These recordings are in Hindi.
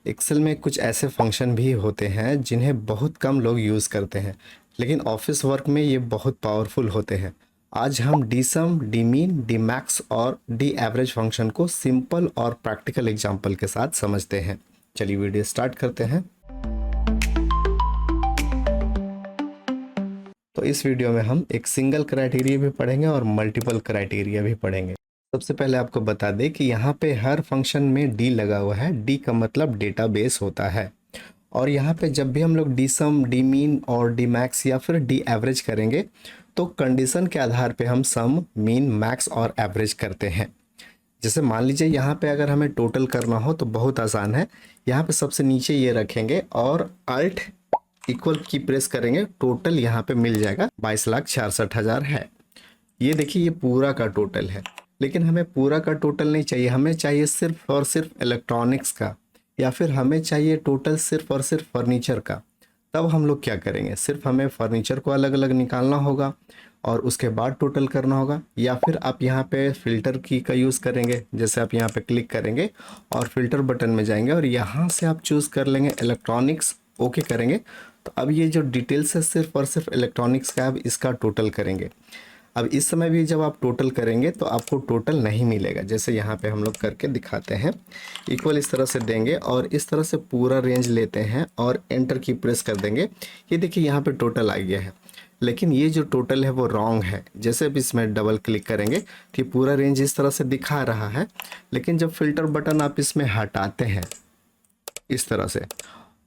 एक्सेल में कुछ ऐसे फंक्शन भी होते हैं जिन्हें बहुत कम लोग यूज़ करते हैं, लेकिन ऑफिस वर्क में ये बहुत पावरफुल होते हैं। आज हम डी सम, डी मीन, डी मैक्स और डी एवरेज फंक्शन को सिंपल और प्रैक्टिकल एग्जाम्पल के साथ समझते हैं। चलिए वीडियो स्टार्ट करते हैं। तो इस वीडियो में हम एक सिंगल क्राइटेरिया भी पढ़ेंगे और मल्टीपल क्राइटेरिया भी पढ़ेंगे। सबसे पहले आपको बता दें कि यहाँ पे हर फंक्शन में डी लगा हुआ है। डी का मतलब डेटाबेस होता है। और यहाँ पे जब भी हम लोग डी सम, डी मीन और डी मैक्स या फिर डी एवरेज करेंगे तो कंडीशन के आधार पे हम सम, मीन, मैक्स और एवरेज करते हैं। जैसे मान लीजिए यहाँ पे अगर हमें टोटल करना हो तो बहुत आसान है। यहाँ पे सबसे नीचे ये रखेंगे और अल्ट इक्वल की प्रेस करेंगे, टोटल यहाँ पे मिल जाएगा 22,66,000 है। ये देखिए ये पूरा का टोटल है, लेकिन हमें पूरा का टोटल नहीं चाहिए, हमें चाहिए सिर्फ और सिर्फ इलेक्ट्रॉनिक्स का, या फिर हमें चाहिए टोटल सिर्फ और सिर्फ फर्नीचर का। तब हम लोग क्या करेंगे, सिर्फ हमें फर्नीचर को अलग अलग निकालना होगा और उसके बाद टोटल करना होगा। या फिर आप यहाँ पे फ़िल्टर की का यूज़ करेंगे। जैसे आप यहाँ पे क्लिक करेंगे और फिल्टर बटन में जाएंगे और यहाँ से आप चूज़ कर लेंगे इलेक्ट्रॉनिक्स, ओके करेंगे। तो अब ये जो डिटेल्स है सिर्फ और सिर्फ इलेक्ट्रॉनिक्स का, अब इसका टोटल करेंगे। अब इस समय भी जब आप टोटल करेंगे तो आपको टोटल नहीं मिलेगा। जैसे यहाँ पे हम लोग करके दिखाते हैं, इक्वल इस तरह से देंगे और इस तरह से पूरा रेंज लेते हैं और एंटर की प्रेस कर देंगे। ये देखिए यहाँ पे टोटल आ गया है, लेकिन ये जो टोटल है वो रॉन्ग है। जैसे अब इसमें डबल क्लिक करेंगे तो ये पूरा रेंज इस तरह से दिखा रहा है, लेकिन जब फिल्टर बटन आप इसमें हटाते हैं इस तरह से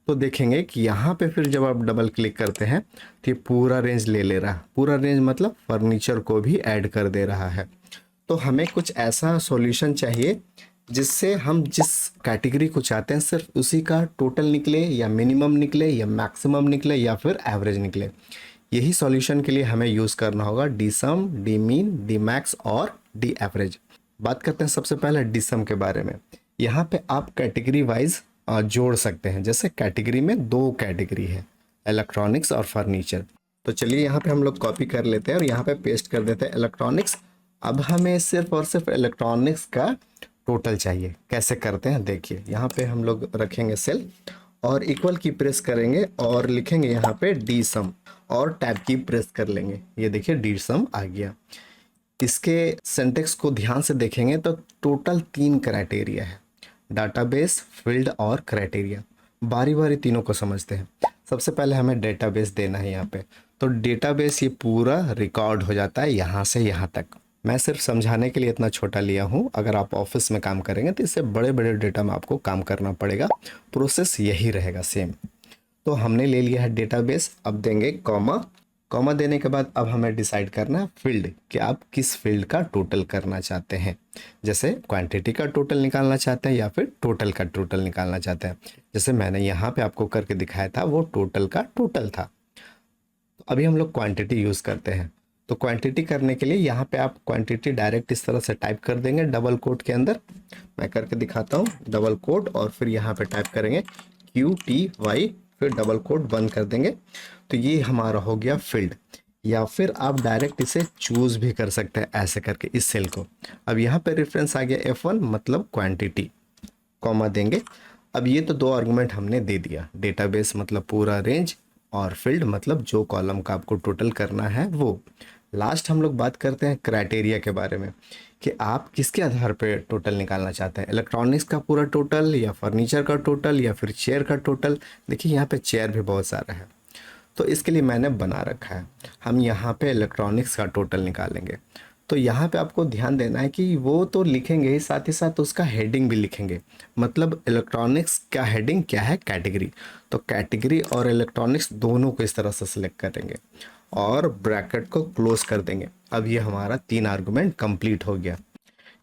तो देखेंगे कि यहाँ पे फिर जब आप डबल क्लिक करते हैं तो ये पूरा रेंज ले रहा है। पूरा रेंज मतलब फर्नीचर को भी ऐड कर दे रहा है। तो हमें कुछ ऐसा सॉल्यूशन चाहिए जिससे हम जिस कैटेगरी को चाहते हैं सिर्फ उसी का टोटल निकले, या मिनिमम निकले, या मैक्सिमम निकले, या फिर एवरेज निकले। यही सॉल्यूशन के लिए हमें यूज़ करना होगा डी सम, डी मीन, डी मैक्स और डी एवरेज। बात करते हैं सबसे पहले डी सम के बारे में। यहाँ पे आप कैटेगरी वाइज जोड़ सकते हैं। जैसे कैटेगरी में दो कैटेगरी है, इलेक्ट्रॉनिक्स और फर्नीचर। तो चलिए यहाँ पे हम लोग कॉपी कर लेते हैं और यहाँ पे पेस्ट कर देते हैं इलेक्ट्रॉनिक्स। अब हमें सिर्फ और सिर्फ इलेक्ट्रॉनिक्स का टोटल चाहिए। कैसे करते हैं देखिए, यहाँ पे हम लोग रखेंगे सेल और इक्वल की प्रेस करेंगे और लिखेंगे यहाँ पे डी सम और टैब की प्रेस कर लेंगे। ये देखिए डी सम आ गया। इसके सिंटेक्स को ध्यान से देखेंगे तो टोटल 3 क्राइटेरिया है, डाटाबेस, फील्ड और क्राइटेरिया। बारी बारी तीनों को समझते हैं। सबसे पहले हमें डेटाबेस देना है यहाँ पे। तो डेटाबेस ये पूरा रिकॉर्ड हो जाता है यहाँ से यहाँ तक। मैं सिर्फ समझाने के लिए इतना छोटा लिया हूँ। अगर आप ऑफिस में काम करेंगे तो इससे बड़े बड़े डेटा में आपको काम करना पड़ेगा, प्रोसेस यही रहेगा सेम। तो हमने ले लिया है डेटाबेस। अब देंगे कॉमा। कॉमा देने के बाद अब हमें डिसाइड करना है फील्ड, कि आप किस फील्ड का टोटल करना चाहते हैं। जैसे क्वांटिटी का टोटल निकालना चाहते हैं या फिर टोटल का टोटल निकालना चाहते हैं। जैसे मैंने यहाँ पे आपको करके दिखाया था वो टोटल का टोटल था। तो अभी हम लोग क्वांटिटी यूज़ करते हैं। तो क्वांटिटी करने के लिए यहाँ पे आप क्वांटिटी डायरेक्ट इस तरह से टाइप कर देंगे डबल कोट के अंदर। मैं करके दिखाता हूँ, डबल कोट और फिर यहाँ पे टाइप करेंगे QTY, फिर डबल कोट बंद कर देंगे। तो ये हमारा हो गया फील्ड। या फिर आप डायरेक्ट इसे चूज़ भी कर सकते हैं ऐसे करके इस सेल को। अब यहाँ पे रेफरेंस आ गया F1 मतलब क्वांटिटी, कॉमा देंगे। अब ये तो 2 आर्गुमेंट हमने दे दिया, डेटाबेस मतलब पूरा रेंज और फील्ड मतलब जो कॉलम का आपको टोटल करना है वो। लास्ट हम लोग बात करते हैं क्राइटेरिया के बारे में, कि आप किसके आधार पे टोटल निकालना चाहते हैं, इलेक्ट्रॉनिक्स का पूरा टोटल या फर्नीचर का टोटल या फिर चेयर का टोटल। देखिए यहाँ पे चेयर भी बहुत सारा है, तो इसके लिए मैंने बना रखा है। हम यहाँ पे इलेक्ट्रॉनिक्स का टोटल निकालेंगे। तो यहाँ पे आपको ध्यान देना है कि वो तो लिखेंगे ही साथ उसका हेडिंग भी लिखेंगे। मतलब इलेक्ट्रॉनिक्स का हेडिंग क्या है, कैटेगरी। तो कैटेगरी और इलेक्ट्रॉनिक्स दोनों को इस तरह से सिलेक्ट करेंगे और ब्रैकेट को क्लोज कर देंगे। अब ये हमारा 3 आर्गुमेंट कंप्लीट हो गया।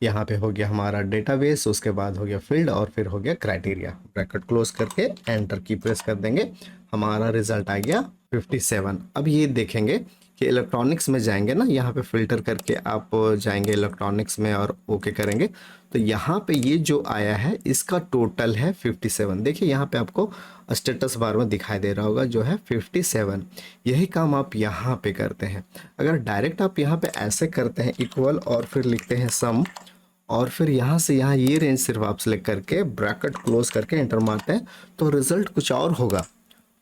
यहाँ पे हो गया हमारा डेटाबेस, उसके बाद हो गया फील्ड और फिर हो गया क्राइटेरिया। ब्रैकेट क्लोज करके एंटर की प्रेस कर देंगे। हमारा रिजल्ट आ गया 57। अब ये देखेंगे कि इलेक्ट्रॉनिक्स में जाएंगे ना, यहाँ पे फिल्टर करके आप जाएंगे इलेक्ट्रॉनिक्स में और ओके करेंगे। तो यहाँ पे ये जो आया है इसका टोटल है 57। देखिए यहाँ पे आपको स्टेटस बार में दिखाई दे रहा होगा जो है 57। यही काम आप यहाँ पे करते हैं। अगर डायरेक्ट आप यहाँ पे ऐसे करते हैं इक्वल और फिर लिखते हैं सम और फिर यहाँ से यहाँ ये रेंज सिर्फ आप सेलेक्ट करके ब्रैकेट क्लोज करके एंटर मारते हैं तो रिजल्ट कुछ और होगा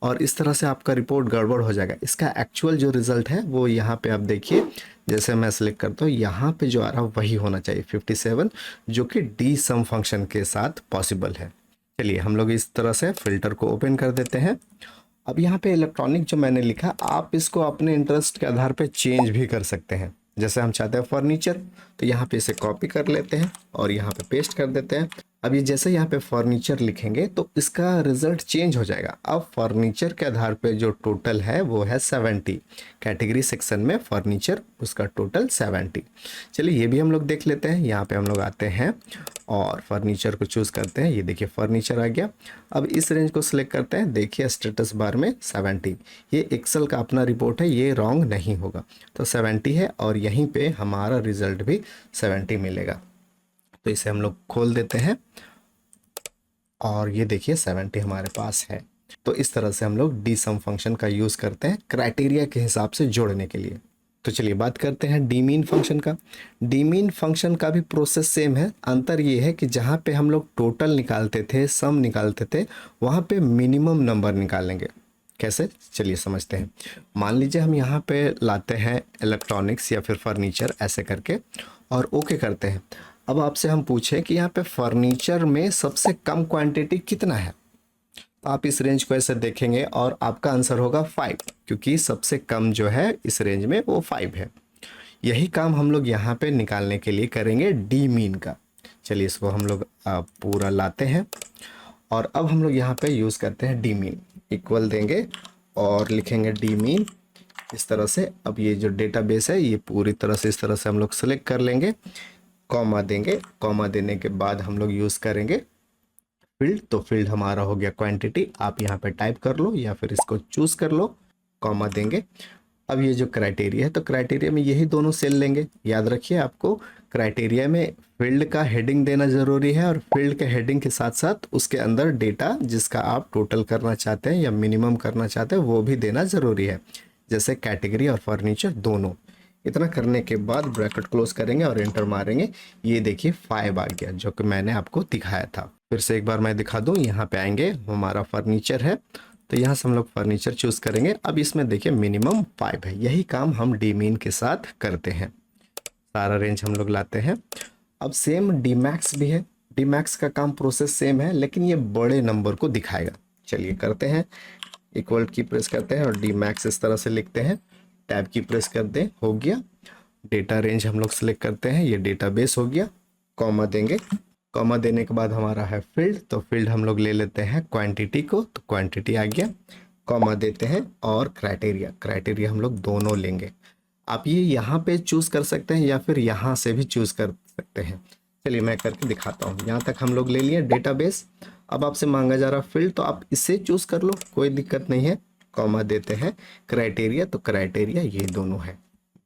और इस तरह से आपका रिपोर्ट गड़बड़ हो जाएगा। इसका एक्चुअल जो रिजल्ट है वो यहाँ पे आप देखिए, जैसे मैं सेलेक्ट करता हूँ यहाँ पे जो आ रहा है वही होना चाहिए 57, जो कि डी सम फंक्शन के साथ पॉसिबल है। चलिए हम लोग इस तरह से फिल्टर को ओपन कर देते हैं। अब यहाँ पे इलेक्ट्रॉनिक जो मैंने लिखा, आप इसको अपने इंटरेस्ट के आधार पे चेंज भी कर सकते हैं। जैसे हम चाहते हैं फर्नीचर, तो यहाँ पे इसे कॉपी कर लेते हैं और यहाँ पे पेस्ट कर देते हैं। अब ये जैसे यहाँ पे फर्नीचर लिखेंगे तो इसका रिजल्ट चेंज हो जाएगा। अब फर्नीचर के आधार पे जो टोटल है वो है 70, कैटेगरी सेक्शन में फर्नीचर उसका टोटल 70। चलिए ये भी हम लोग देख लेते हैं। यहाँ पे हम लोग आते हैं और फर्नीचर को चूज़ करते हैं। ये देखिए फर्नीचर आ गया। अब इस रेंज को सिलेक्ट करते हैं, देखिए स्टेटस बार में 70। ये एक्सेल का अपना रिपोर्ट है, ये रॉन्ग नहीं होगा, तो 70 है और यहीं पे हमारा रिजल्ट भी 70 मिलेगा। तो इसे हम लोग खोल देते हैं और ये देखिए 70 हमारे पास है। तो इस तरह से हम लोग डी सम फंक्शन का यूज़ करते हैं क्राइटेरिया के हिसाब से जोड़ने के लिए। तो चलिए बात करते हैं डी मीन फंक्शन का। डी मीन फंक्शन का भी प्रोसेस सेम है, अंतर ये है कि जहाँ पे हम लोग टोटल निकालते थे, सम निकालते थे, वहाँ पे मिनिमम नंबर निकालेंगे। कैसे, चलिए समझते हैं। मान लीजिए हम यहाँ पे लाते हैं इलेक्ट्रॉनिक्स या फिर फर्नीचर ऐसे करके और ओके करते हैं। अब आपसे हम पूछें कि यहाँ पे फर्नीचर में सबसे कम क्वांटिटी कितना है, तो आप इस रेंज को ऐसे देखेंगे और आपका आंसर होगा 5, क्योंकि सबसे कम जो है इस रेंज में वो 5 है। यही काम हम लोग यहाँ पे निकालने के लिए करेंगे डी मीन का। चलिए इसको हम लोग पूरा लाते हैं और अब हम लोग यहाँ पे यूज़ करते हैं डी मीन, इक्वल देंगे और लिखेंगे डी मीन इस तरह से। अब ये जो डेटाबेस है ये पूरी तरह से इस तरह से हम लोग सेलेक्ट कर लेंगे, कॉमा देंगे, कॉमा देने के बाद हम लोग यूज़ करेंगे फील्ड। तो फील्ड हमारा हो गया क्वांटिटी, आप यहाँ पे टाइप कर लो या फिर इसको चूज़ कर लो, कॉमा देंगे। अब ये जो क्राइटेरिया है तो क्राइटेरिया में यही दोनों सेल लेंगे। याद रखिए आपको क्राइटेरिया में फील्ड का हेडिंग देना ज़रूरी है और फील्ड के हेडिंग के साथ साथ उसके अंदर डेटा जिसका आप टोटल करना चाहते हैं या मिनिमम करना चाहते हैं वो भी देना ज़रूरी है, जैसे कैटेगरी और फर्नीचर दोनों। इतना करने के बाद ब्रैकेट क्लोज करेंगे और एंटर मारेंगे। ये देखिए 5 आ गया जो कि मैंने आपको दिखाया था। फिर से एक बार मैं दिखा दूं, यहाँ पे आएंगे, हमारा फर्नीचर है तो यहाँ से हम लोग फर्नीचर चूज़ करेंगे। अब इसमें देखिए मिनिमम 5 है। यही काम हम डी मीन के साथ करते हैं, सारा रेंज हम लोग लाते हैं। अब सेम डी मैक्स भी है, डी मैक्स का काम प्रोसेस सेम है लेकिन ये बड़े नंबर को दिखाएगा। चलिए करते हैं, इक्वल की प्रेस करते हैं और डी मैक्स इस तरह से लिखते हैं, टैब की प्रेस कर दें, हो गया। डेटा रेंज हम लोग सेलेक्ट करते हैं, ये डेटाबेस हो गया, कॉमा देंगे, कॉमा देने के बाद हमारा है फील्ड, तो फील्ड हम लोग ले लेते हैं क्वांटिटी को, तो क्वांटिटी आ गया, कॉमा देते हैं और क्राइटेरिया, क्राइटेरिया हम लोग दोनों लेंगे। आप ये यहाँ पे चूज़ कर सकते हैं या फिर यहाँ से भी चूज़ कर सकते हैं। चलिए मैं करके दिखाता हूँ। यहाँ तक हम लोग ले लिए डेटाबेस। अब आपसे मांगा जा रहा फील्ड, तो आप इसे चूज़ कर लो, कोई दिक्कत नहीं है, कॉमा देते हैं, क्राइटेरिया, तो क्राइटेरिया ये दोनों है।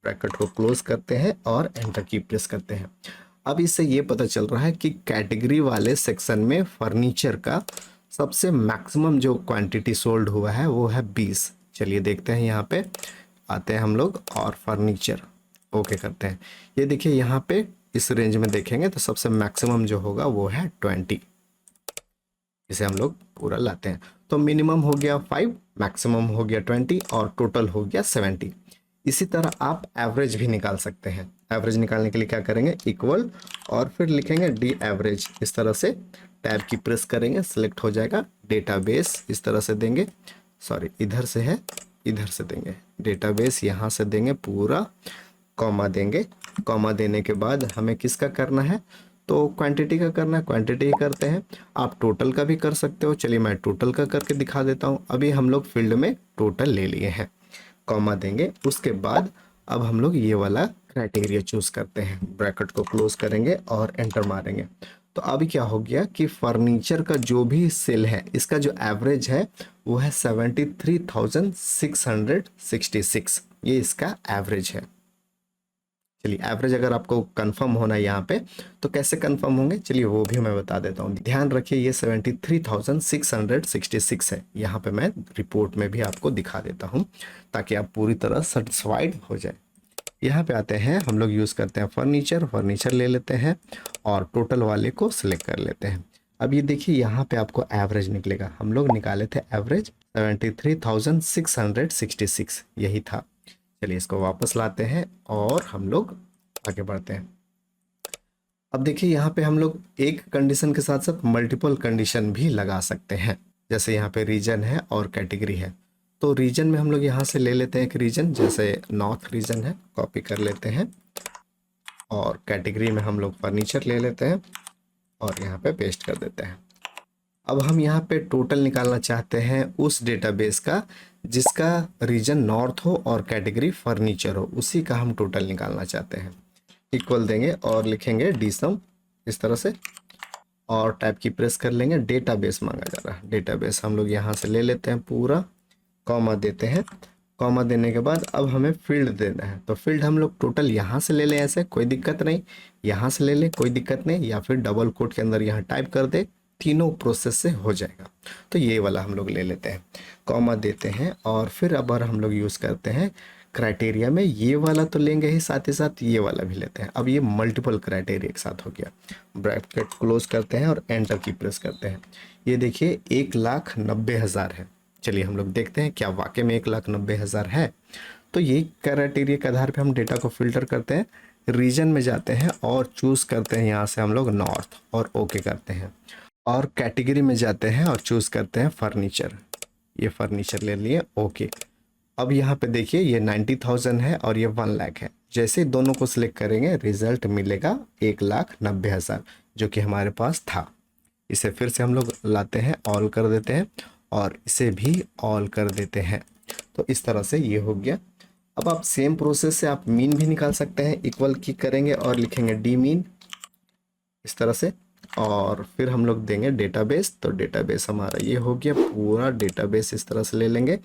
ब्रैकेट को क्लोज करते हैं और एंटर की प्रेस करते हैं। अब इससे ये पता चल रहा है कि कैटेगरी वाले सेक्शन में फर्नीचर का सबसे मैक्सिमम जो क्वांटिटी सोल्ड हुआ है वो है 20। चलिए देखते हैं, यहाँ पे आते हैं हम लोग और फर्नीचर ओके करते हैं। ये देखिए यहाँ पे इस रेंज में देखेंगे तो सबसे मैक्सिमम जो होगा वो है 20। इसे हम लोग पूरा लाते हैं तो मिनिमम हो गया 5, मैक्सिमम हो गया 20 और टोटल हो गया 70। इसी तरह आप एवरेज भी निकाल सकते हैं। एवरेज निकालने के लिए क्या करेंगे, इक्वल और फिर लिखेंगे डी एवरेज, इस तरह से टैब की प्रेस करेंगे, सिलेक्ट हो जाएगा। डेटाबेस इस तरह से देंगे, सॉरी इधर से है, इधर से देंगे, डेटाबेस यहाँ से देंगे पूरा, कॉमा देंगे, कॉमा देने के बाद हमें किसका करना है, तो क्वांटिटी का करना है, क्वांटिटी ही करते हैं। आप टोटल का भी कर सकते हो, चलिए मैं टोटल का करके दिखा देता हूँ। अभी हम लोग फील्ड में टोटल ले लिए हैं, कॉमा देंगे, उसके बाद अब हम लोग ये वाला क्राइटेरिया चूज करते हैं, ब्रैकेट को क्लोज करेंगे और एंटर मारेंगे। तो अभी क्या हो गया कि फर्नीचर का जो भी सेल है इसका जो एवरेज है वो है 73,666, ये इसका एवरेज है। चलिए एवरेज अगर आपको कंफर्म होना है यहाँ पे तो कैसे कंफर्म होंगे, चलिए वो भी मैं बता देता हूँ। ध्यान रखिए ये 73,666 है, यहाँ पे मैं रिपोर्ट में भी आपको दिखा देता हूँ ताकि आप पूरी तरह सेटिस्फाइड हो जाए। यहाँ पे आते हैं, हम लोग यूज़ करते हैं फर्नीचर ले लेते हैं और टोटल वाले को सिलेक्ट कर लेते हैं। अब ये देखिए यहाँ पे आपको एवरेज निकलेगा, हम लोग निकाले थे एवरेज 73,666 यही था। चलिए इसको वापस लाते हैं और हम लोग आगे बढ़ते हैं। अब देखिए यहाँ पे हम लोग एक कंडीशन के साथ साथ मल्टीपल कंडीशन भी लगा सकते हैं। जैसे यहाँ पे रीजन है और कैटेगरी है, तो रीजन में हम लोग यहाँ से ले लेते हैं एक रीजन, जैसे नॉर्थ रीजन है, कॉपी कर लेते हैं और कैटेगरी में हम लोग फर्नीचर ले लेते हैं और यहाँ पे पेस्ट कर देते हैं। अब हम यहाँ पे टोटल निकालना चाहते हैं उस डेटाबेस का जिसका रीजन नॉर्थ हो और कैटेगरी फर्नीचर हो, उसी का हम टोटल निकालना चाहते हैं। इक्वल देंगे और लिखेंगे डीसम इस तरह से और टाइप की प्रेस कर लेंगे। डेटाबेस मांगा जा रहा है, डेटाबेस हम लोग यहाँ से ले लेते हैं पूरा, कॉमा देते हैं। कॉमा देने के बाद अब हमें फील्ड देना है, तो फील्ड हम लोग टोटल यहाँ से ले लें, ऐसे कोई दिक्कत नहीं, यहाँ से ले लें कोई दिक्कत नहीं, या फिर डबल कोट के अंदर यहाँ टाइप कर दे, तीनों प्रोसेस से हो जाएगा। तो ये वाला हम लोग ले लेते हैं, कॉमा देते हैं और फिर अब हम लोग यूज़ करते हैं क्राइटेरिया में, ये वाला तो लेंगे ही, साथ ही साथ ये वाला भी लेते हैं। अब ये मल्टीपल क्राइटेरिया एक साथ हो गया, ब्रैकेट क्लोज करते हैं और एंटर की प्रेस करते हैं। ये देखिए 1,90,000 है। चलिए हम लोग देखते हैं क्या वाकई में 1,90,000 है। तो ये क्राइटेरिया के आधार पे हम डेटा को फिल्टर करते हैं, रीजन में जाते हैं और चूज़ करते हैं यहाँ से हम लोग नॉर्थ और ओके करते हैं, और कैटेगरी में जाते हैं और चूज़ करते हैं फर्नीचर, ये फर्नीचर ले लिए, ओके। अब यहाँ पे देखिए ये 90,000 है और ये 1 लाख है। जैसे दोनों को सिलेक्ट करेंगे रिजल्ट मिलेगा 1,90,000 जो कि हमारे पास था। इसे फिर से हम लोग लाते हैं, ऑल कर देते हैं और इसे भी ऑल कर देते हैं। तो इस तरह से ये हो गया। अब आप सेम प्रोसेस से आप मीन भी निकाल सकते हैं, इक्वल की करेंगे और लिखेंगे डी मीन इस तरह से, और फिर हम लोग देंगे डेटाबेस। तो डेटाबेस हमारा ये हो गया, पूरा डेटाबेस इस तरह से ले लेंगे,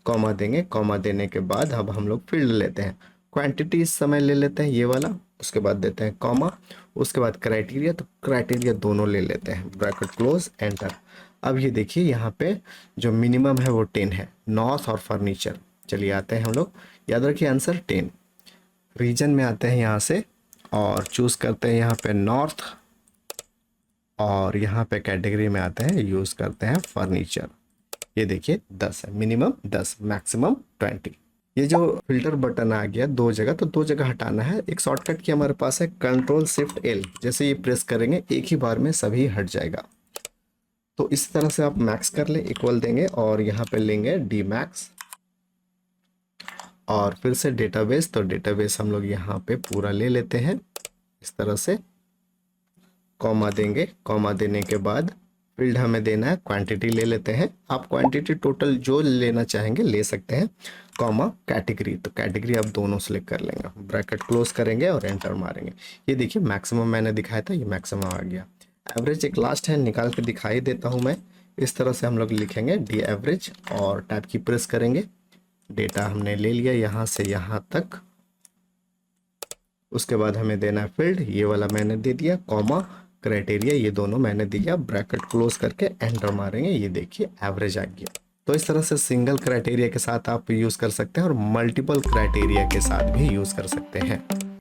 कॉमा देंगे। कॉमा देने के बाद अब हम लोग फील्ड लेते हैं, क्वांटिटी इस समय ले लेते हैं ये वाला, उसके बाद देते हैं कॉमा, उसके बाद क्राइटेरिया, तो क्राइटेरिया दोनों ले लेते हैं, ब्रैकेट क्लोज एंटर। अब ये देखिए यहाँ पे जो मिनिमम है वो 10 है, नॉर्थ और फर्नीचर। चलिए आते हैं हम लोग, याद रखिए आंसर 10। रीजन में आते हैं यहाँ से और चूज़ करते हैं यहाँ पे नॉर्थ, और यहाँ पे कैटेगरी में आते हैं, यूज़ करते हैं फर्नीचर। ये देखिए 10 है, मिनिमम 10, मैक्सिमम 20। ये जो फिल्टर बटन आ गया दो जगह, तो दो जगह हटाना है। एक शॉर्टकट की हमारे पास है Ctrl+Shift+L, जैसे ये प्रेस करेंगे एक ही बार में सभी हट जाएगा। तो इस तरह से आप मैक्स कर ले, इक्वल देंगे और यहाँ पे लेंगे डी मैक्स और फिर से डेटाबेस। तो डेटाबेस हम लोग यहाँ पे पूरा ले लेते हैं इस तरह से, कॉमा देंगे। कॉमा देने के बाद फील्ड हमें देना है, क्वांटिटी ले लेते हैं। आप क्वांटिटी टोटल जो लेना चाहेंगे ले सकते हैं, कॉमा कैटेगरी, तो कैटेगरी आप दोनों सेलेक्ट कर लेंगे, ब्रैकेट क्लोज करेंगे और एंटर मारेंगे। ये देखिए मैक्सिमम मैंने दिखाया था, ये मैक्सिमम आ गया। एवरेज एक लास्ट है, निकाल के दिखाई देता हूँ मैं। इस तरह से हम लोग लिखेंगे डी एवरेज और टैब की प्रेस करेंगे। डेटा हमने ले लिया यहाँ से यहाँ तक, उसके बाद हमें देना है फील्ड, ये वाला मैंने दे दिया, कॉमा क्राइटेरिया ये दोनों मैंने दिया, ब्रैकेट क्लोज करके एंटर मारेंगे। ये देखिए एवरेज आ गया। तो इस तरह से सिंगल क्राइटेरिया के साथ आप यूज़ कर सकते हैं और मल्टीपल क्राइटेरिया के साथ भी यूज़ कर सकते हैं।